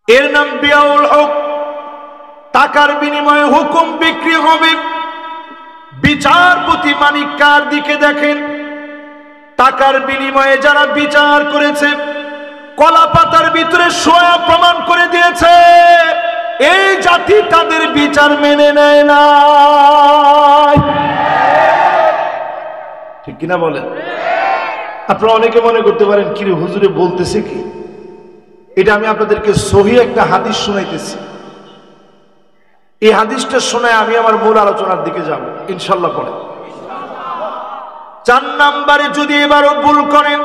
এর নাম বিয়াউল হক। টাকার বিনিময়ে হুকুম বিক্রি হবে। বিচারপতি মানিক কার দিকে দেখেন, টাকার বিনিময়ে যারা বিচার করেছে, কলা পাতার ভিতরে সোয়া প্রমাণ করে দিয়েছে এই জাতি তাদের বিচার মেনে নেয় না। ঠিক কিনা বলেন? আপনারা অনেকে মনে করতে পারেন কি রে হুজুরে বলতেছে কি, এটা আমি আপনাদেরকে সহিহ একটা হাদিস শোনাইতেছি। এই হাদিসটা শোনায় আমি আমার মূল আলোচনার দিকে যাব ইনশাল্লাহ। পরে 4 নম্বরে যদি এবারও ভুল করেন,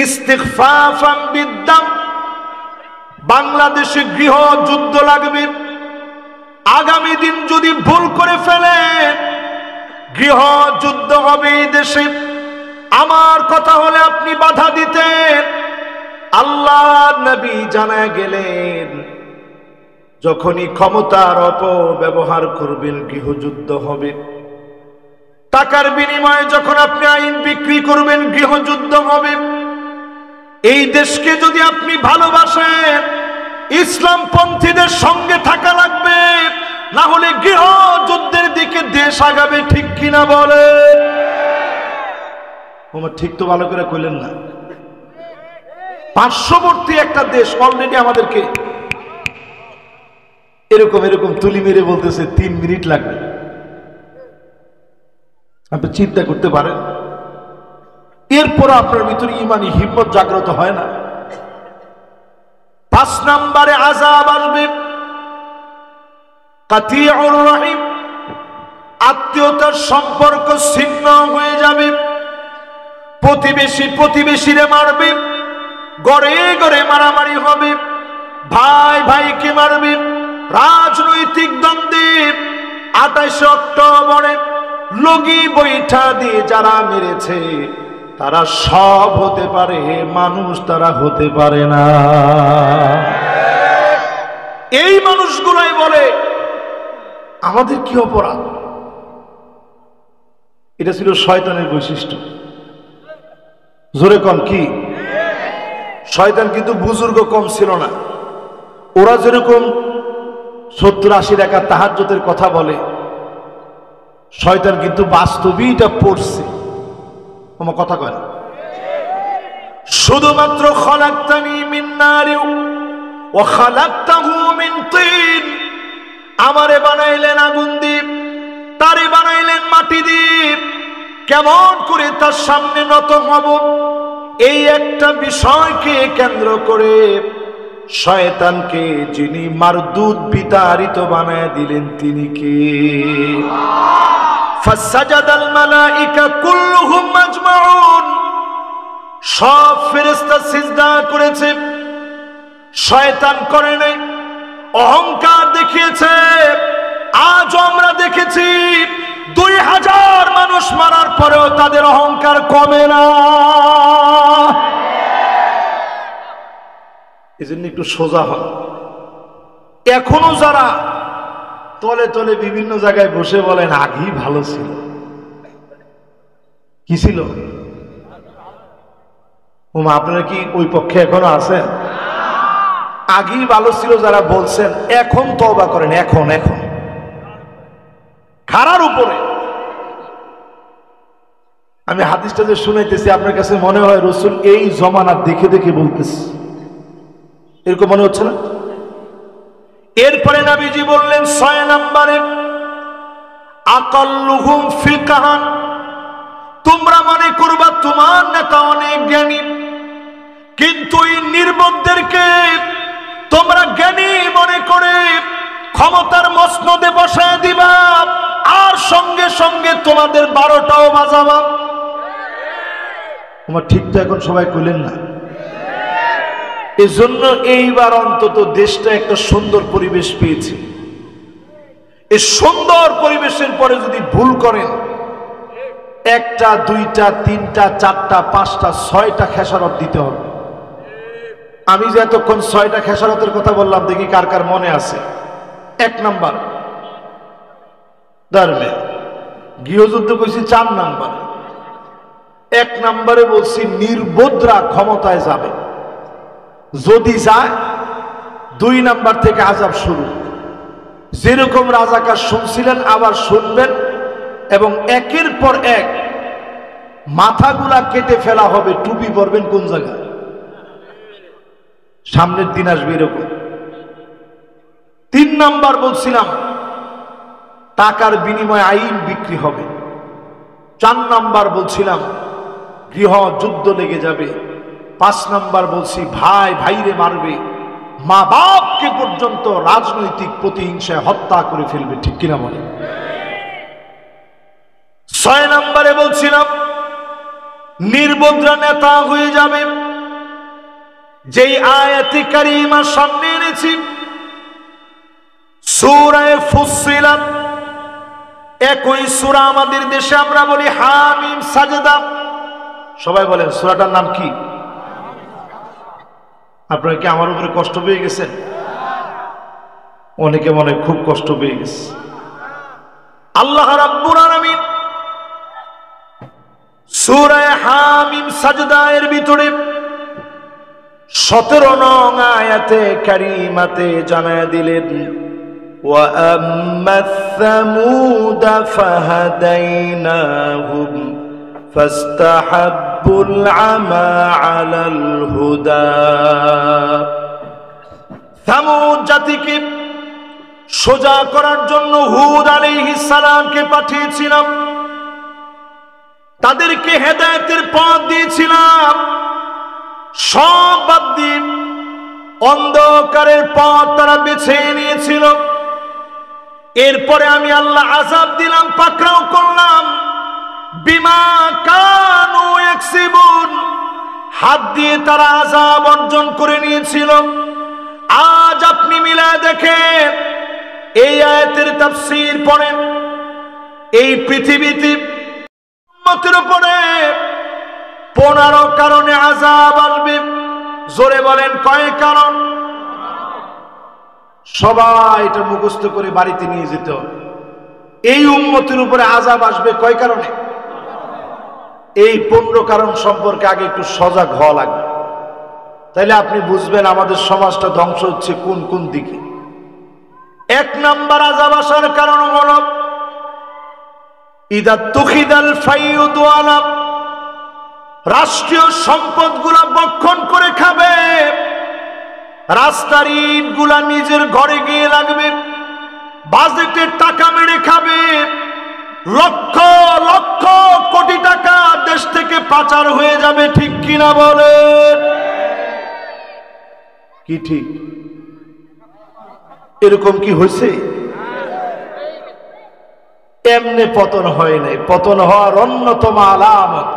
ইস্তিগফাফান বিদ্দাম, বাংলাদেশে গৃহ যুদ্ধ লাগবে। আগামী দিন যদি ভুল করে ফেলেন, গৃহ যুদ্ধ হবে এই দেশে। আমার কথা হলে আপনি বাধা দিতেন। আল্লাহ নবী জানায় গেলেন, যখনই ক্ষমতার অপব্যবহার করবেন গৃহযুদ্ধ হবে। টাকার বিনিময়ে যখন আপনি আইন বিক্রি করবেন গৃহযুদ্ধ হবে। এই দেশকে যদি আপনি ভালোবাসেন, ইসলামপন্থীদের সঙ্গে থাকা লাগবে, না হলে গৃহযুদ্ধের দিকে দেশ আগাবে। ঠিক কিনা বলে? ঠিক তো ভালো করে কইলেন না। পার্শ্ববর্তী একটা দেশ অলরেডি আমাদেরকে এরকম এরকম তুলি মেরে বলতেছে 3 মিনিট লাগবে। আপনি চিন্তা করতে পারেন, এরপর আপনার ভিতরে ইমানি হিম্মত জাগ্রত হয় না। 5 নম্বরে আযাব আসবে কাতিউর রহিম, আত্মীয়তার সম্পর্ক ছিন্ন হয়ে যাবে। প্রতিবেশী প্রতিবেশীরে মারবে, গড়ে গড়ে মারামারি হবে, ভাই ভাইকে মারবে। রাজনৈতিক দ্বন্দ্বে 28 অক্টোবরে লগি বৈঠা দিয়ে যারা মেরেছে তারা সব হতে পারে, মানুষ তারা হতে পারে না। এই মানুষগুলাই বলে আমাদের কি অপরাধ। এটা ছিল শয়তানের বৈশিষ্ট্য। জোরে কন কি? শয়তান কিন্তু বুজুর্গ কম ছিল না। ওরা যেরকম 70-80 রাকাত তাহাজ্জুদের কথা বলে, শয়তান কিন্তু বাস্তবেই এটা পড়ছে। আমার কথা কয় না? শুধুমাত্র খালাকতানি মিন নারি ওয়া খালাকতাহু মিন তিন, আমারে বানাইলেন আগুন দিয়ে, তারে বানাইলেন মাটি দিয়ে, কেমন করে তার সামনে নত হব? এই একটা বিষয়কে কেন্দ্র করে শয়তানকে যিনি মারদুদ বিতাড়িত বানায় দিলেন তিনি কে? ফাসাজাদাল মালাইকা কুল্লুহুম আজমাউন, সব ফেরেশতা সিজদা করেছে, শয়তান করে নাই, অহংকার দেখিয়েছে। আজ আমরা দেখেছি 2000 মানুষ মারার পরেও তাদের অহংকার কমে না। এজন্য একটু সোজা হন। এখনো যারা তলে তলে বিভিন্ন জায়গায় বসে বলেন আগেই ভালো ছিল, কি ছিল? আপনারা কি ওই পক্ষে এখনো আছেন? আগেই ভালো ছিল যারা বলছেন, এখন তওবা করেন। এখন এখন খারার উপরে আমি হাদিসটা যে শুনাইতেছি, আপনার কাছে মনে হয় রাসূল এই জমানা দেখে দেখে বলতেছে, এরকম মনে হচ্ছে না? এরপরে নবীজি বললেন 6 নম্বরে আকাল্লুহুম ফিকহান, তোমরা মনে করবা তোমার নেতা অনেক জ্ঞানী, কিন্তু এই নির্বোধদেরকে তোমরা জ্ঞানী মনে করে ক্ষমতার মসনদে বসায় দিবা, আর সঙ্গে সঙ্গে তোমাদের 12টাও বাজাবা। আমার ঠিকঠাক এখন সবাই কইলেন না? এজন্য এইবার অন্তত দেশটা একটা সুন্দর পরিবেশ পেয়েছে। এই সুন্দর পরিবেশের পরে যদি ভুল করেন, 1টা 2টা 3টা 4টা 5টা 6টা খেসারত দিতে হবে। আমি যে এতক্ষণ 6টা খেসারতের কথা বললাম, দেখি কার কার মনে আছে। 1 নাম্বার ধর্মে গৃহযুদ্ধ কইছি 4 নাম্বার। 1 নাম্বারে বলছি নির্বোধরা ক্ষমতায় যাবে, যদি যায় 2 নাম্বার থেকে আযাব শুরু। যেরকম রাজাকার শুনছিলেন আবার শুনবেন, এবং একের পর এক মাথাগুলা কেটে ফেলা হবে। টুপি পরবেন কোন জায়গায়? সামনের দিন আসবে এরকম। 3 নাম্বার বলছিলাম টাকার বিনিময়ে আইন বিক্রি হবে। 4 নাম্বার বলছিলাম গৃহ যুদ্ধ লেগে যাবে। 5 নাম্বার বলছি ভাই ভাইরে মারবে, মা বাপকে পর্যন্ত রাজনৈতিক প্রতিহিংসায় হত্যা করে ফেলবে। ঠিক কিনা বলে? 6 নাম্বারে বলছিলাম নির্বোধরা নেতা হয়ে যাবে। যেই আয়াতে কারিমা সামনে এনেছি সূরা ফুসসিলাত, একই সূরা আমাদের দেশে আমরা বলি হামিম সাজদা। সবাই বলেন সূরাটার নাম কি? আপনারা কি আমার উপরে কষ্ট পেয়ে গেছেন? অনেকে মনে খুব কষ্ট পেয়ে গেছে। আল্লাহ রাব্বুল আলামিন সূরা হামিম সাজদা এর ভিতরে 17 নং আয়াতে কারিমাতে জানায়া দিলেন ওয়া আম্মাস সামুদ ফাহাদাইনাহুম ফাস্তাহাব্বুল আমা আলাল হুদা। সামুদ জাতিকে সোজা করার জন্য হুদ আলাইহিস সালামকে পাঠিয়েছিলাম, তাদেরকে হেদায়েতের পথ দিয়েছিলাম। সব বাদ দিয়ে অন্ধকারের পথ তারা বেছে নিয়েছিল। এরপরে আমি আল্লাহ আযাব দিলাম, পাকড়াও করলাম। বিমা কানু ইয়াকসিবুন, হাত দিয়ে তারা আযাব অর্জন করে নিয়েছিল। আজ আপনি মিলায় দেখেন, এই আয়াতের তাফসীর পড়েন, এই পৃথিবীতে উম্মতের উপরে 15 কারণে আযাব আসবে। জোরে বলেন কয় কারণ? সবাই এটা মুখস্থ করে বাড়িতে নিয়ে যেতে হবে। এই উম্মতের উপরে আযাব আসবে কয় কারণে? এই 15 কারণ সম্পর্কে আগে একটু সজাগ হওয়া লাগবে, তাইলে আপনি বুঝবেন আমাদের সমাজটা ধ্বংস হচ্ছে কোন কোন দিকে। 1 নাম্বার আযাব আসার কারণ হলো ইদা তুখিদাল ফাইয়ুদু আলা, রাষ্ট্রীয় সম্পদগুলা বক্ষণ করে খাবে। রাস্তার ইটগুলা নিজের ঘরে গিয়ে লাগবে, বাজেটের টাকা মেরে খাবে। লক্ষ লক্ষ কোটি টাকা দেশ থেকে পাচার হয়ে যাবে। ঠিক কিনা বলেন? কি ঠিক? এরকম কি হয়েছে? এমনি পতন হয় নাই। পতন হওয়ার অন্যতম আলামত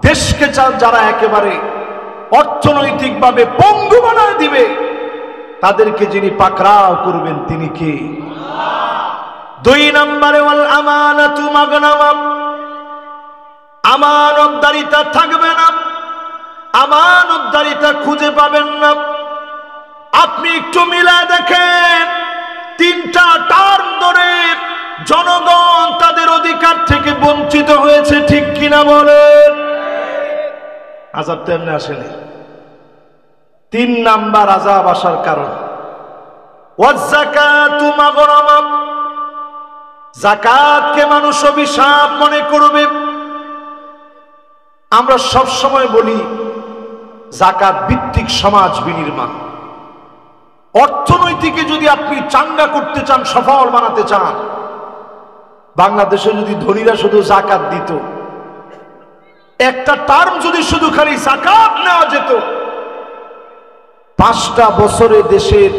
দেশকে যারা একেবারে অর্থনৈতিকভাবে পঙ্গু বানায় দিবে, তাদেরকে যিনি পাকড়াও করবেন তিনি কে? 2 নম্বরে ওয়াল আমানাতু মাগনামা, আমানতদারিতা থাকবে না, আমানতদারিতা খুঁজে পাবেন না। আপনি একটু মিলায় দেখেন, 3টা টার্ম ধরে জনগণ তাদের অধিকার থেকে বঞ্চিত হয়েছে। ঠিক কিনা বলেন? আযাব তো এমনি আসেনি। 3 নাম্বার আযাব আসার কারণ ওয়াজ যাকাতু মাগরামা, যাকাতকে মানুষ অভিশাপ মনে করবে। আমরা সব সময় বলি যাকাত ভিত্তিক সমাজ বিনির্মাণ। অর্থনৈতিকে যদি আপনি চাঙ্গা করতে চান, সফল বানাতে চান, বাংলাদেশে যদি ধনীরা শুধু যাকাত দিত, একটা টার্ম যদি শুধু খালি যাকাত নেওয়া যেত, 5টা বছরে দেশের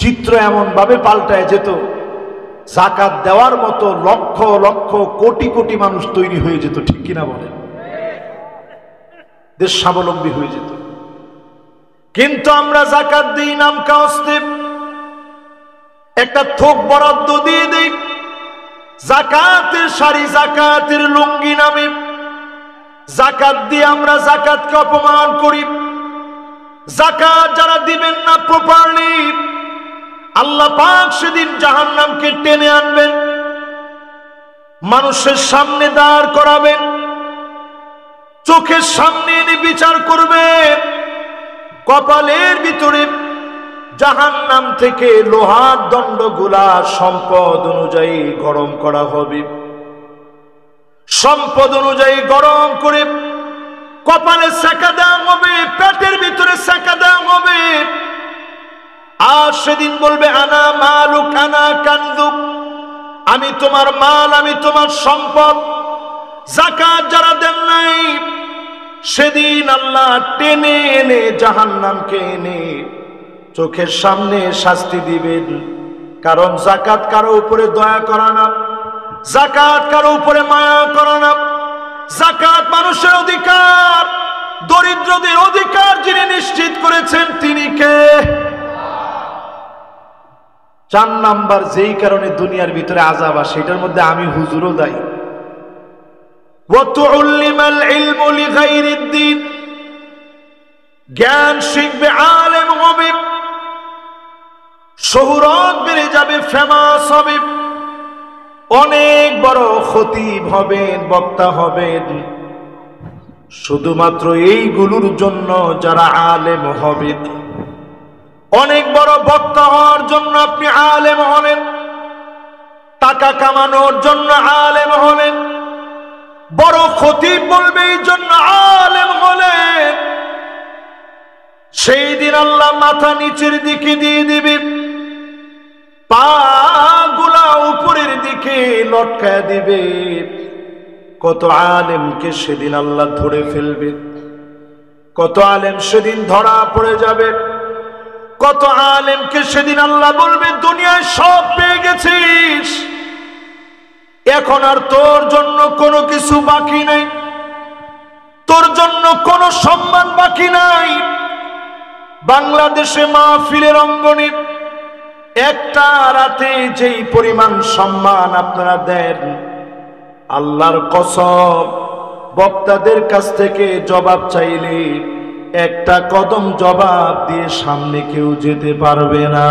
চিত্র এমন ভাবে পাল্টায় যেত, যাকাত দেওয়ার মতো লক্ষ লক্ষ কোটি কোটি মানুষ তৈরি হয়ে যেত। ঠিক কিনা বলেন? দেশ স্বাবলম্বী হয়ে যেত। কিন্তু আমরা যাকাত দিই নাম কাস্তে, একটা থোক বরাদ্দ দিয়ে দেই যাকাতের শাড়ি, যাকাতের লুঙ্গি নামে। যাকাত দিয়ে আমরা যাকাতকে অপমান করি। যাকাত যারা দিবেন না প্রপারলি, আল্লাহ পাক সেদিন জাহান্নামকে টেনে আনবেন, মানুষের সামনে দাঁড় করাবেন, চোখের সামনে এনে বিচার করবেন। কপালের ভিতরে জাহান্নাম থেকে লোহার দণ্ডগুলা সম্পদ অনুযায়ী গরম করা হবে। সম্পদ অনুযায়ী গরম করে কপালে সেকা দেওয়া হবে, পেটের ভিতরে সেকা দেওয়া হবে। আর সেদিন বলবে আনা মালুক আনা কানজুক, আমি তোমার মাল, আমি তোমার সম্পদ। যাকাত যারা দেন নাই, সেদিন আল্লাহ টেনে এনে জাহান্নামকে এনে চোখের সামনে শাস্তি দিবেন। কারণ যাকাত কারো উপরে দয়া করা না, যাকাত কারো উপরে মায়া করা না। যাকাত মানুষের অধিকার, দরিদ্রদের অধিকার যিনি নিশ্চিত করেছেন তিনি কে? 4 নাম্বার যেই কারণে দুনিয়ার ভিতরে আযাব আসে, এটার মধ্যে আমি হুজুরও দায়ী। ওয়াতুল্লিমাল ইলমু লিগাইরিদ্দিন, জ্ঞান শিখবে, আলেম হবে, শোহরত বেড়ে যাবে, ফেমাস হবে, অনেক বড় খতিব হবেন, বক্তা হবেন। শুধুমাত্র এইগুলোর জন্য যারা আলেম হবেন, অনেক বড় বক্তা হওয়ার জন্য আপনি আলেম হলেন, টাকা কামানোর জন্য আলেম হলেন, বড় খতিব বলবে এই জন্য আলেম হলেন, সেই দিন আল্লাহ মাথা নিচের দিকে দিয়ে দিবে, পা গুলা উপরের দিকে লটকায় দিবে। কত আলেমকে সেদিন আল্লাহ ধরে ফেলবে, কত আলেম সেদিন ধরা পড়ে যাবে, কত আলেমকে সেদিন আল্লাহ বলবে দুনিয়ায় সব পেয়ে গেছিস, এখন আর তোর জন্য কোনো কিছু বাকি নাই, তোর জন্য কোনো সম্মান বাকি নাই। বাংলাদেশে মাহফিলের অঙ্গনে একটা রাতে যেই পরিমাণ সম্মান আপনারা দেন, আল্লাহর কসম বক্তাদের কাছ থেকে জবাব চাইলে একটা কদম জবাব দিয়ে সামনে কেউ যেতে পারবে না।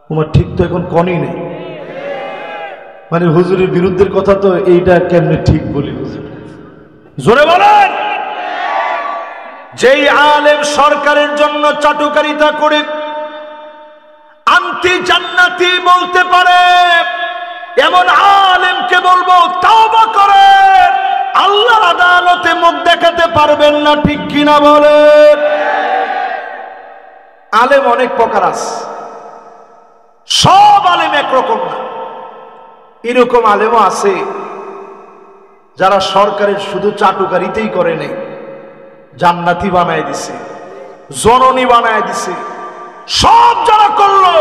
তোমার ঠিক তো এখন কনই নেই, মানে হুজুরের বিরুদ্ধের কথা তো এইটা কেমনে ঠিক বলি হুজুর, জোরে বলেন। যেই আলেম সরকারের জন্য চাটুকারিতা করে আন্তি জান্নাতি বলতে পারে, এমন আলেমকে বলবো তওবা করেন, আল্লাহর আদালতে মুখ দেখাতে পারবেন না, ঠিক কিনা বলেন? আলেম অনেক প্রকার আছে, সব আলেম একরকম না। এরকম আলেমও আছে যারা সরকারের শুধু চাটুকারিতেই করে নেই, জান্নাতি বানায় দিছে, জননী বানায় দিছে, সব যারা করলো।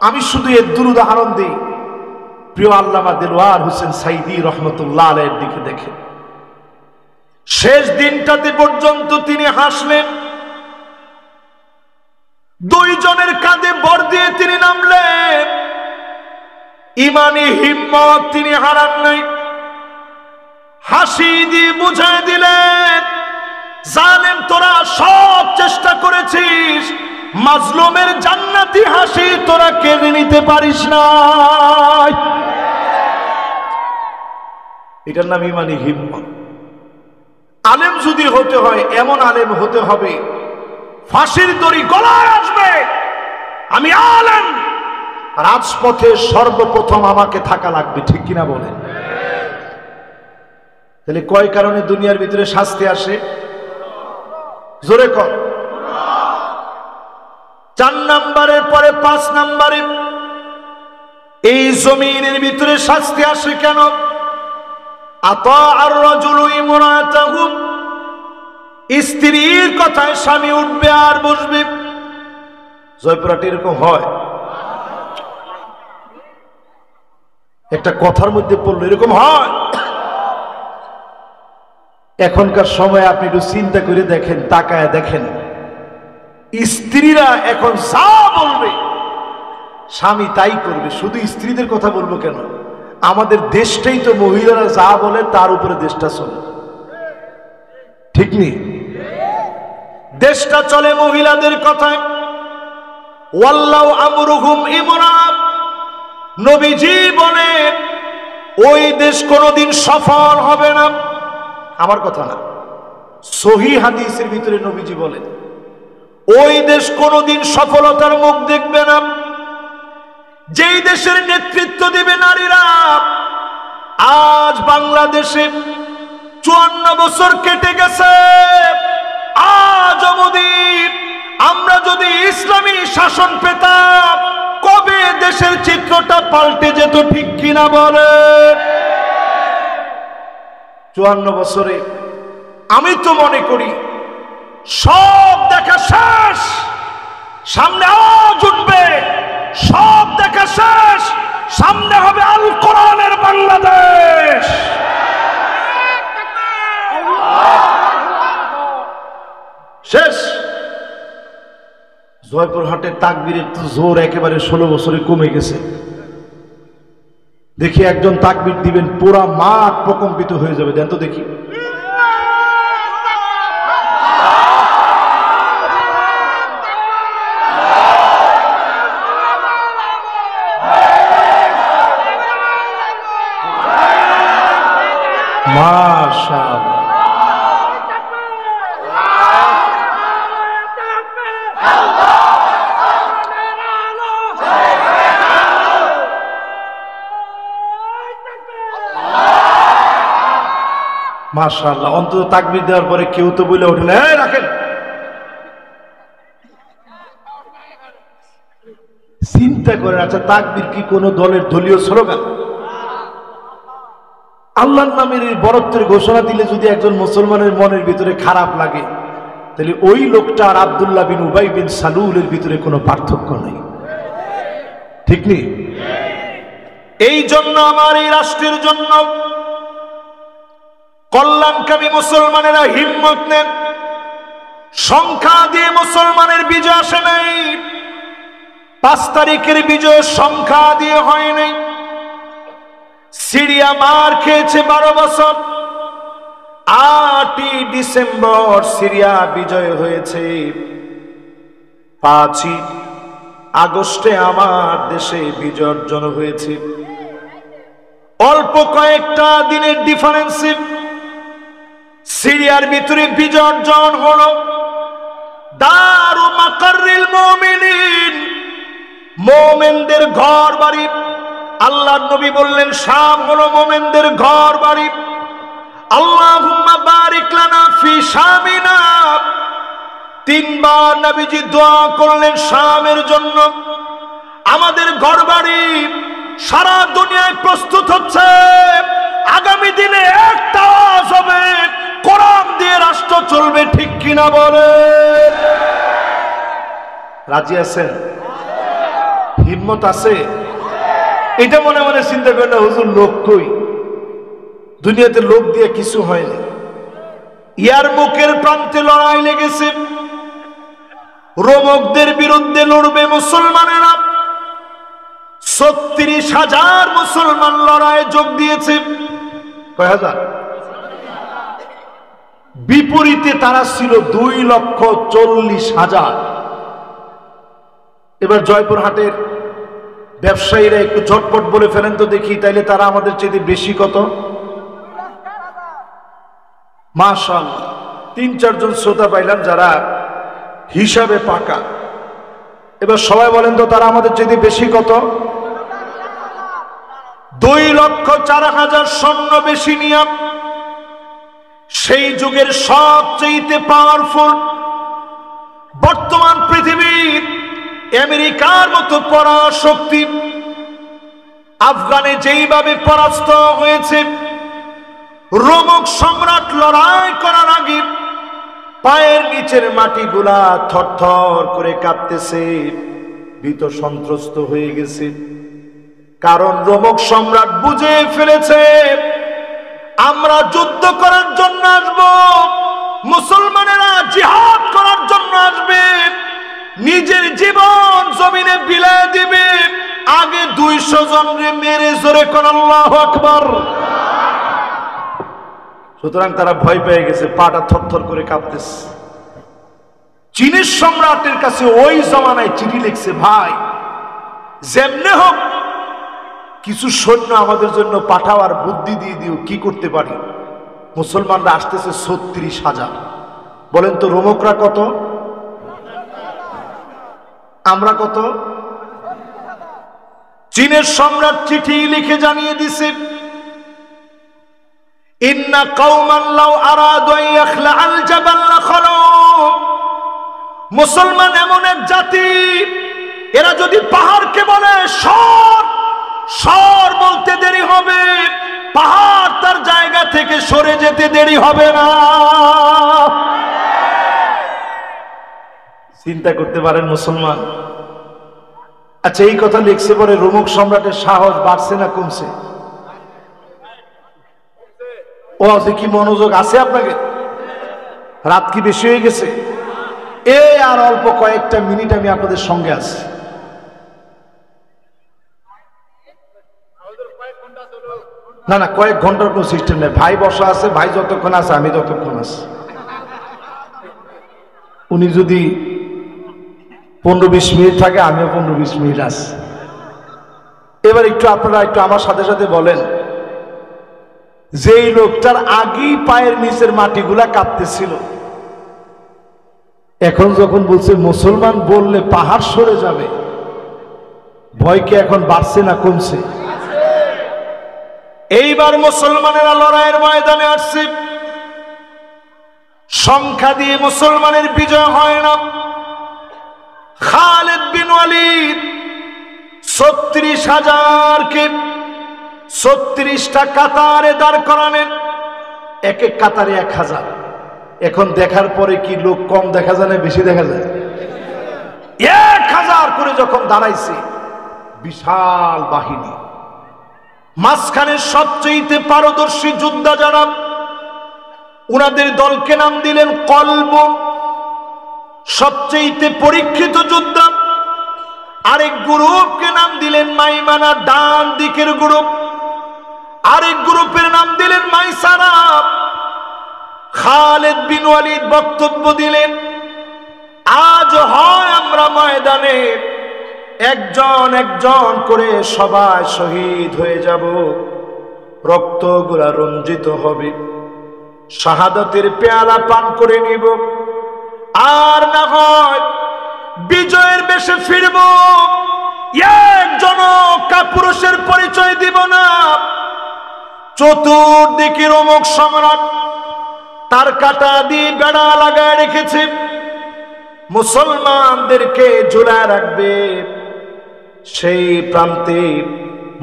আমি শুধু এর উদাহরণ দিই, প্রিয় আল্লামা দেলোয়ার হোসেন সাইদি রহমতুল্লাহ আলাইহির দিকে দেখে। শেষ দিনটাতে পর্যন্ত তিনি হাসলেন, 2 জনের কাঁধে ভর দিয়ে তিনি নামলেন, ইমানি হিম্মত তিনি হারান নাই। হাসি দিয়ে বুঝায় দিলেন, জালেম তোরা সব চেষ্টা করেছিস, মাজলুমের জান্নাতি হাসি তোরা কেড়ে নিতে পারিস না। এটার নাম ইমানি হিম্মত। আলেম যদি হতে হয়, এমন আলেম হতে হবে ফাঁসির দড়ি গলায় আসবে, আমি আলেম, রাজপথে সর্বপ্রথম আমাকে থাকা লাগবে, ঠিক কিনা বলেন? তাহলে কয় কারণে দুনিয়ার ভিতরে শাস্তি আসে? জোরে কর। 4 নাম্বারের পরে 5 নাম্বারে এই জমিনের ভিতরে শাস্তি আসে কেন? আতাআর রাজুলু ইমরাতাহু, স্ত্রীর কথায় স্বামী উঠবে আর বসবে। জয়পুরহাটে এরকম হয়, একটা কথার মধ্যে পড়লো এরকম হয়। এখনকার সময় আপনি একটু চিন্তা করে দেখেন, তাকায় দেখেন, স্ত্রীরা এখন যা বলবে স্বামী তাই করবে। শুধু স্ত্রীদের কথা বলবো কেন, আমাদের দেশটাই তো মহিলারা যা বলে তার উপরে দেশটা চলে, ঠিক নেই? দেশটা চলে মহিলাদের কথায়। ওয়াল্লাহু আমরুহুম ইমরাত, নবীজি বলেন ওই দেশ কোনোদিন সফল হবে না। আমার কথা না, সহিহ হাদিসের ভিতরে নবীজি বলেন ওই দেশ কোনোদিন সফলতার মুখ দেখবে না। যেই দেশের নেতৃত্ব দিবে নারীরা, আজ বাংলাদেশে 54 বছর কেটে গেছে, আজ অবধি আমরা যদি ইসলামী শাসন পেতাম, কবে দেশের চিত্রটা পাল্টে যেত, ঠিক কিনা বলে? 54 বছরে আমি তো মনে করি সব দেখা শেষ, সামনে আওয়াজ উঠবে, সব দেখা শেষ, সামনে হবে আল কোরআনের বাংলাদেশ। শেষ। জয়পুরহাটের তাকবীরের তো জোর একেবারে 16 বছরে কমে গেছে। দেখি একজন তাকবীর দিবেন, পুরা মাঠ প্রকম্পিত হয়ে যাবে। দেন তো দেখি। মাশাআল্লাহ। মাশাআল্লাহ। অন্তত তাকবীর দেওয়ার পরে কেউ তো বলে ওঠে না, রাখেন। চিন্তা করেন, আচ্ছা তাকবীর কি কোন দলের দলীয় স্লোগান? আল্লাহর নামের এই বরত্বের ঘোষণা দিলে যদি একজন মুসলমানের মনের ভিতরে খারাপ লাগে, তাহলে ওই লোকটা আর আব্দুল্লাহ বিন উবাই বিন সালুলের ভিতরে কোনো পার্থক্য নেই, ঠিক নেই? এই জন্য আমার এই রাষ্ট্রের জন্য কল্যাণকামী মুসলমানেরা হিম্মত নেন। সংখ্যা দিয়ে মুসলমানের বিজয় আসে নাই। 5 তারিখের বিজয় সংখ্যা দিয়ে হয় নাই। সিরিয়া মার খেয়েছে 12 বছর। 8ই ডিসেম্বর সিরিয়া বিজয় হয়েছে। 5ই আগস্টে আমার দেশে বিজয় অর্জন হয়েছে। অল্প কয়েকটা দিনের ডিফারেন্সে সিরিয়ার ভিতরে বিজয় অর্জন হলো। দারু মাকাররিল মুমিনিন, মুমিনদের ঘর বাড়ি। আল্লাহর নবী বললেন শাম হলো মুমিনদের ঘর বাড়ি। আল্লাহুম্মা বারিক লানা ফি শামিনা। 3 বার নবীজি দোয়া করলেন শামের জন্য। আমাদের ঘর বাড়ি সারা দুনিয়ায় প্রস্তুত হচ্ছে। আগামী দিনে একটা আওয়াজ হবে, কোরআন দিয়ে রাষ্ট্র চলবে, ঠিক কিনা বলে? রাজি আছেন? হিম্মত আছে? এটা মনে মনে চিন্তা করেন না, হুজুর লোক কই? দুনিয়াতে লোক দিয়ে কিছু হয়নি। ইয়ারমুকের প্রান্তে লড়াই লেগেছে। রোমকদের বিরুদ্ধে লড়বে মুসলমানেরা। 36,000 মুসলমান লড়াইয়ে যোগ দিয়েছে। কয় হাজার? বিপরীতে তারা ছিল 2,40,000। এবার জয়পুরহাটের ব্যবসায়ীরা একটু ঝটপট বলে ফেলেন তো দেখি, তাইলে তারা আমাদের চেয়ে বেশি কত? মাশাআল্লাহ। 3-4 জন শ্রোতা পাইলাম যারা হিসাবে পাকা। এবার সবাই বলেন তো তারা আমাদের চেয়ে বেশি কত? 2,04,000 সৈন্য বেশি নিয়ে সেই যুগের সবচেয়ে পাওয়ারফুল বর্তমান পৃথিবীর আমেরিকার মতো পরাশক্তি আফগানে যেইভাবে পরাস্ত হয়েছে, রোমক সম্রাট লড়াই করার আগে পায়ের নিচের মাটিগুলা থরথর করে কাঁপতেছে, ভীত সন্ত্রস্ত হয়ে গেছে। কারণ রোমক সম্রাট বুঝে ফেলেছে আমরা যুদ্ধ করার জন্য আসব, মুসলমানেরা জিহাদ করার জন্য আসবে, নিজের জীবন জমিনে বিলায় দিবে, আগে 200 জনরে মেরে জোরে কোন আল্লাহু আকবার। সুতরাং তারা ভয় পেয়ে গেছে, পাটা থরথর করে কাঁপতেছে। চীনের সম্রাটের কাছে ওই জমানায় চিঠি লিখছে, ভাই যেমনে হোক কিছু সৈন্য আমাদের জন্য পাঠাও, আর বুদ্ধি দিয়ে দিও কি করতে পারি। মুসলমানরা আসতেছে 36,000। বলেন তো রোমকরা কত? আমরা কত? চীনের সম্রাট চিঠি লিখে জানিয়ে দিছে, ইন্না কওমান লাউ আরাদু আন ইয়াখলাআল জাবাল লাখালু। মুসলমান এমন এক জাতি, এরা যদি পাহাড়কে বলে সর সর বলতে দেরি হবে, পাহাড় তার জায়গা থেকে সরে যেতে দেরি হবে না। চিন্তা করতে পারেন মুসলমান? আচ্ছা, এই কথা লিখছে পরে রোমক সম্রাটের সাহস বাড়ছে না কমছে? ও কি মনোযোগ আছে আপনাকে? রাত কি বেশি হয়ে গেছে? এই আর অল্প কয়েকটা মিনিট আমি আপনাদের সঙ্গে আছি। না না, কয়েক ঘন্টার কোনো সিস্টেম নেই। ভাই বসা আছে, ভাই যতক্ষণ আছে আমি ততক্ষণ আছি। উনি যদি 15-20 মিনিট থাকে, আমিও 15-20 মিনিট আছি। এবার একটু আপনারা একটু আমার সাথে সাথে বলেন, যেই লোকটার আগেই পায়ের নিচের মাটিগুলা কাঁপতেছিল, এখন যখন বলছে মুসলমান বললে পাহাড় সরে যাবে, ভয় কি এখন বাড়ছে না কমছে? এইবার মুসলমানেরা লড়াইয়ের ময়দানে আসছে। সংখ্যা দিয়ে মুসলমানের বিজয় হয় না। খালিদ বিন ওয়ালিদ 36,000কে 36টা কাতারে দাঁড় করালেন, এক এক কাতারে 1,000। এখন দেখার পরে কি লোক কম দেখা যায় না বেশি দেখা যায়? 1,000 করে যখন দাঁড়াইছে, বিশাল বাহিনী। মাঝখানে সবচেয়ে পারদর্শী যোদ্ধা যারা, উনাদের দলকে নাম দিলেন কলব। সবচেয়ে পরীক্ষিত যোদ্ধা আরেক গ্রুপকে নাম দিলেন মাইমানা, ডান দিকের গ্রুপ। আরেক গ্রুপের নাম দিলেন মাইসারা। খালিদ বিন ওয়ালিদ বক্তব্য দিলেন, আজ হয় আমরা ময়দানে একজন একজন করে সবাই শহীদ হয়ে যাব, রক্তগুলা রঞ্জিত হবে, শাহাদাতের পেয়ালা পান করে নিব, আর না হয় বিজয়ের বেশে ফিরব, একজন কাপুরুষের পরিচয় দিব না। চতুর্দিকে রোমক সম্রাট তার কাটা দিয়ে বেড়া লাগায় রেখেছে, মুসলমানদেরকে ঝুলায় রাখবে। সেই প্রান্তে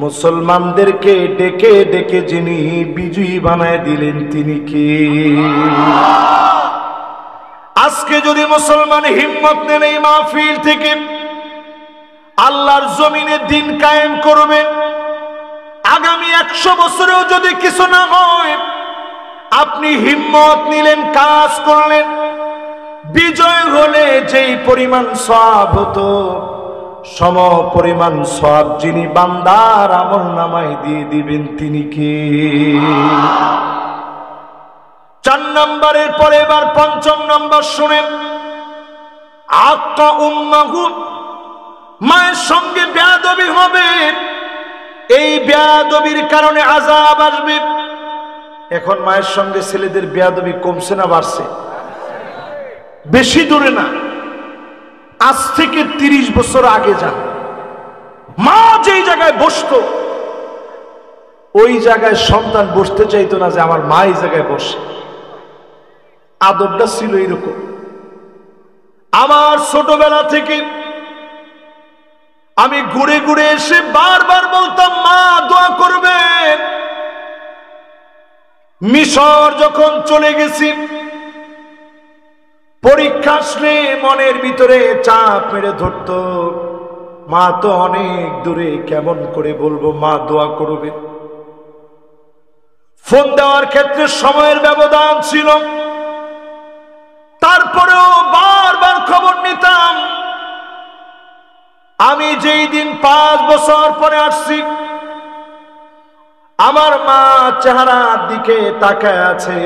মুসলমানদেরকে ডেকে ডেকে যিনি বিজয়ী বানায় দিলেন তিনি কে? আজকে যদি মুসলমান হিম্মত নেন এই মাহফিল থেকে আল্লাহর জমিনে দিন কায়েম করবে, আগামী 100 বছরেও যদি কিছু না হয়, আপনি হিম্মত নিলেন, কাজ করলেন, বিজয় হলে যেই পরিমাণ সওয়াব হতো, সম পরিমাণ সওয়াব যিনি বান্দার আমলনামায় দিয়ে দিবেন তিনি কে? 4 নম্বরের পরে এবার 5ম নম্বর শুনেন। আক্কা উম্মাহু, মায়ের সঙ্গে বেয়াদবি হবে, এই বেয়াদবির কারণে আযাব আসবে। এখন মায়ের সঙ্গে ছেলেদের বেয়াদবি কমছে না বাড়ছে? বেশি দূরে না, আজ থেকে 30 বছর আগে যান, মা যেই জায়গায় বসতো ওই জায়গায় সন্তান বসতে চাইতো না যে আমার মা এই জায়গায় বসে। আদবটা ছিল এরকম। আমার ছোটবেলা থেকে আমি ঘুরে ঘুরে এসে বারবার বলতাম, মা দোয়া করবেন। মিশর যখন চলে গেছি, পরীক্ষা আসলে মনের ভিতরে চাপ মেরে ধরত, মা তো অনেক দূরে, কেমন করে বলবো মা দোয়া করবে। ফোন দেওয়ার ক্ষেত্রে সময়ের ব্যবধান ছিল, তারপরেও বারবার খবর নিতাম। আমি যেই দিন 5 বছর পরে আসছি, আমার মা চেহারার দিকে তাকায় আছে,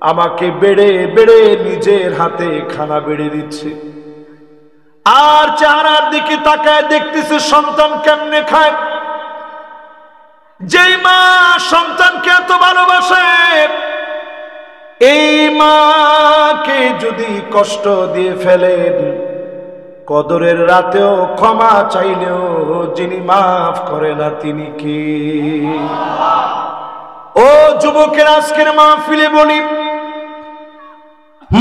আমাকে বেড়ে বেড়ে নিজের হাতে খানা বেড়ে দিচ্ছে, আর চেহারার দিকে তাকায় দেখতেছে সন্তান কেমনে খায়। যেই মা সন্তানকে এত ভালোবাসে, এই মাকে যদি কষ্ট দিয়ে ফেলেন, কদরের রাতেও ক্ষমা চাইলেও যিনি মাফ করে না তিনি কে? ও যুবকের, আজকের মাহফিলে বলি,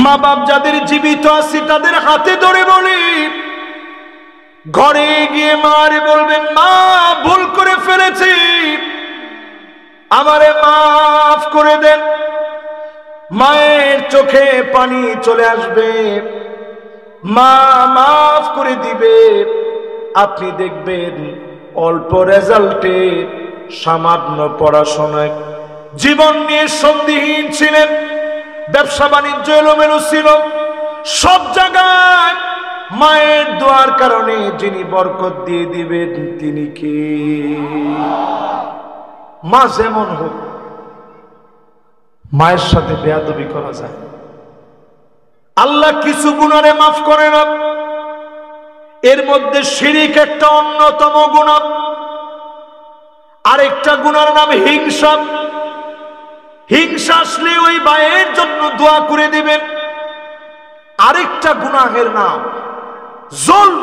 মা বাপ যাদের জীবিত আছে তাদের হাতে ধরে বলি, ঘরে গিয়ে মারে বলবেন, মা ভুল করে ফেলেছি, আমারে মাফ করে দেন। মায়ের চোখে পানি চলে আসবে, মা মাফ করে দিবে। আপনি দেখবেন অল্প রেজাল্টে, সামান্য পড়াশোনায়, জীবন নিয়ে সন্দিহীন ছিলেন, ব্যবসা বাণিজ্য এলোমেলো ছিল, সব জায়গায় মায়ের দোয়ার কারণে যিনি বরকত দিয়ে দিবেন তিনি কে? মা যেমন হোক, মায়ের সাথে বেয়াদবি করা যায়। আল্লাহ কিছু গুনাহে মাফ করে না, এর মধ্যে শিরিক একটা অন্যতম গুনাহ। আরেকটা গুনার নাম হিংসা। হিংসা আসলে ওই ভাইয়ের জন্য দোয়া করে দিবেন। আরেকটা গুনাহের নাম জুলম।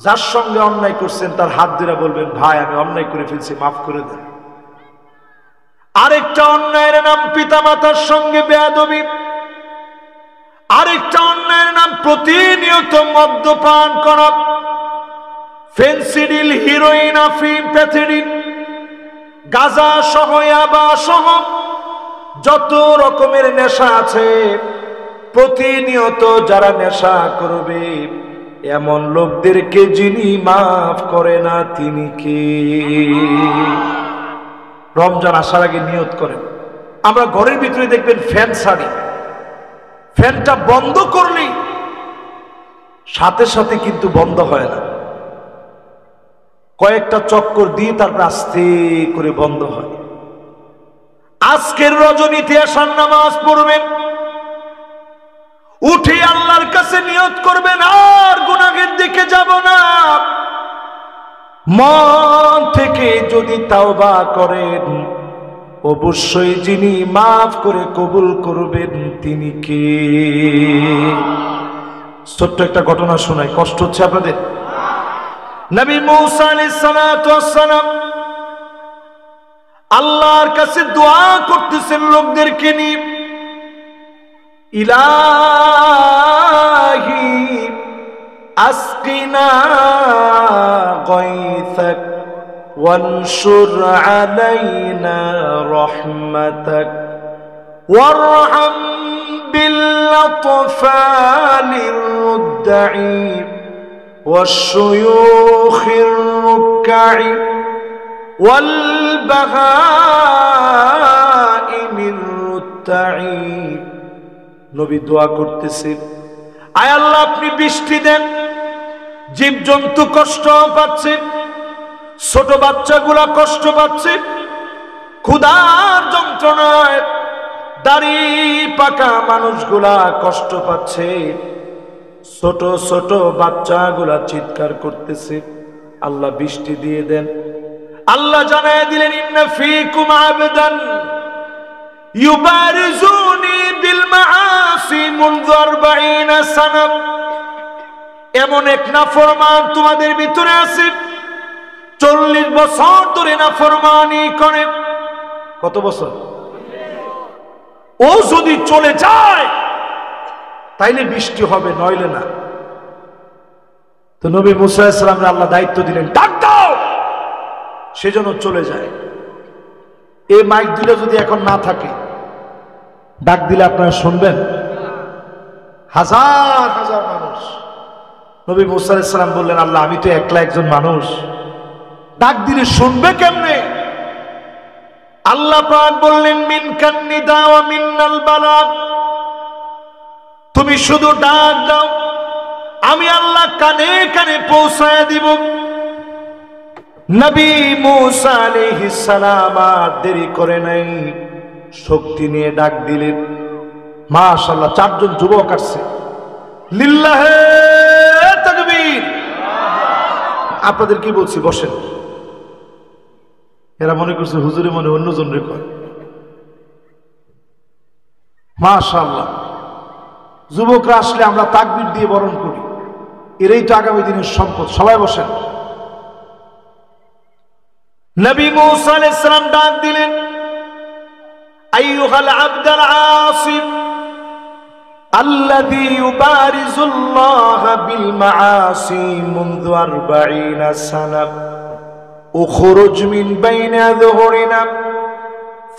যার সঙ্গে অন্যায় করছেন তার হাত ধরে বলবেন, ভাই আমি অন্যায় করে ফেলছি, মাফ করে দেন। আরেকটা অন্যায়ের নাম পিতামাতার সঙ্গে বেয়াদবি। আরেকটা অন্যায়ের নাম প্রতিনিয়ত মদ্যপান করা, ফেন্সিডিল, হিরোইন, আফিম, প্যাথেডিন, গাঁজা সহ, ইয়াবা সহ যত রকমের নেশা আছে, প্রতিনিয়ত যারা নেশা করবে এমন লোকদেরকে যিনি মাফ করে না তিনি কে? রমজান আসার আগে নিয়ত করেন। আমরা ঘরের ভিতরে দেখবেন ফ্যান ছাড়ি, ফ্যানটা বন্ধ করলেই সাথে সাথে কিন্তু বন্ধ হয় না, কয়েকটা চক্কর দিয়ে তারপর আস্তে করে বন্ধ হয়। আজকের রজনীতে আসার নামাজ পড়বেন, উঠে আল্লাহর কাছে নিয়ত করবেন আর গুনাহের দিকে যাব না। মন থেকে যদি তাওবা করেন, অবশ্যই যিনি মাফ করে কবুল করবেন তিনি কে? ছোট্ট একটা ঘটনা শোনাই, কষ্ট হচ্ছে আপনাদের? নবী মূসা আলাইহিস সালাতু ওয়াস সালাম আল্লাহর কাছে দোয়া করতেছেন লোকদেরকে নিয়ে, ইলাহি আসকিনা গায়সাক ওয়ানশুর আলাইনা রাহমাতাক ওয়ারহাম বিল-আতফালির রুদ্দাঈ ওয়াশ-শুয়ূখির রুক্কাঈ ওয়াল-বাহাইমির রুত্তাঈ। নবী দোয়া করতেছে, আয় আল্লাহ আপনি বৃষ্টি দেন, জীবজন্তু কষ্ট পাচ্ছে, ছোট বাচ্চাগুলা কষ্ট পাচ্ছে, ক্ষুধার যন্ত্রণায় দাড়ি পাকা মানুষগুলা কষ্ট পাচ্ছে, ছোট ছোট বাচ্চাগুলা চিৎকার করতেছে, আল্লাহ বৃষ্টি দিয়ে দেন। আল্লাহ জানায় দিলেন, ইন্না ফীকুম আবদান ইউবারিজুনি বিল মাআসি মুনযু 40 সানা। এমন এক নাফরমান তোমাদের ভিতরে আছে 40 বছর ধরে নাফরমানি করে। কত বছর? ও যদি চলে যায় তাইলে বৃষ্টি হবে, নইলে না। তো নবী মুসা আলাইহিস সালামকে আল্লাহ দায়িত্ব দিলেন, ডাক দাও, সেজন্য চলে যায়। এই মাইক দিলে যদি এখন না থাকে, ডাক দিলে আপনারা শুনবেন? হাজার হাজার মানুষ। নবী মুসা আলাইহিস সালাম বললেন, আল্লাহ আমি তো একলা একজন মানুষ, ডাক দিলে শুনবে কেমনে? আল্লাহ পাক বললেন, মিনকান নিদা ওয়া মিন্নাল বালাগ। তুমি শুধু ডাক দাও, আমি আল্লাহ কানে কানে পৌঁছায় দিব। নবী মুসা আলাইহিস সালাম আর দেরি করে নাই, শক্তি নিয়ে ডাক দিলেন। মাশাআল্লাহ, 4 জন যুবক আসছে। লিল্লাহে তাকবীর। আপনাদের কি বলছি, বসেন। এরা মনে করছে হুজুরে মনে অন্যজন রে কয়। মাশাআল্লাহ, যুবকরা আসলে আমরা তাকবীর দিয়ে বরণ করি। এরাই তো আগামী দিনের সম্পদ। সবাই বসেন। নবী মূসা আলাইহিস সালাম ডাক দিলেন, আইয়ুহাল আবদুল আসিম আল্লাযী ইউবারিজুল্লাহ বিল মাআসি মুনযু 40 সানা উখরুজ মিন বাইনা যুহুরিনা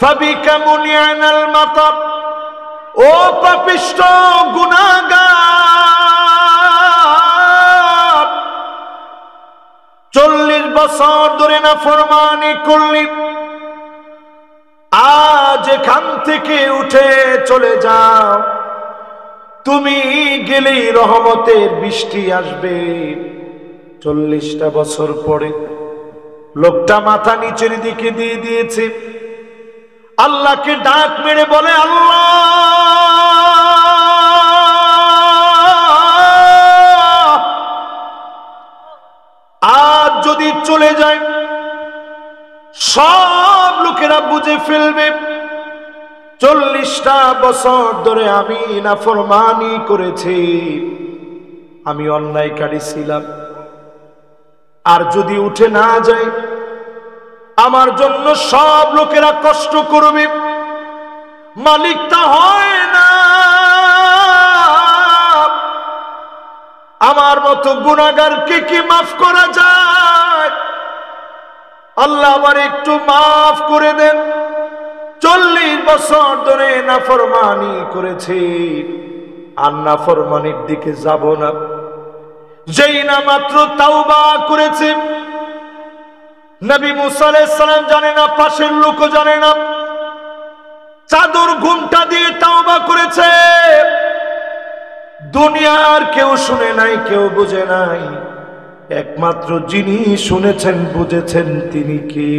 ফাবিকা মুনিআনাল মাতার। ও পাপিষ্ঠ গুনাহগার, 40 বছর ধরে নাফরমানি করলি, আজ এখান থেকে উঠে চলে যাও। তুমি গেলেই রহমতের বৃষ্টি আসবে। 40টা বছর পরে লোকটা মাথা নিচের দিকে দিয়ে দিয়েছে, আল্লাহকে ডাক মেরে বলে, আল্লাহ আজ যদি চলে যায় সব লোকেরা বুঝে ফেলবে 40টা বছর ধরে আমি নাফরমানি করেছি, আমি অন্যায়কারী ছিলাম। আর যদি উঠে না যায় আমার জন্য সব লোকেরা কষ্ট করবে, মালিকটা হয় না। আমার মতো গুনাহগারকে কি মাফ করা যায়? আল্লাহ আমার একটু মাফ করে দেন। 40 বছর ধরে নাফরমানি করেছি, আর নাফরমানির দিকে যাব না। যেই না মাত্র তাওবা করেছে, নবী মূসা আলাইহিস সালাম জানে না, পাশের লোকও জানে না, চাদর ঘুমটা দিয়ে তাওবা করেছে। দুনিয়ার কেউ শুনে নাই, কেউ বুঝে নাই, একমাত্র যিনি শুনেছেন বুঝেছেন তিনি কে?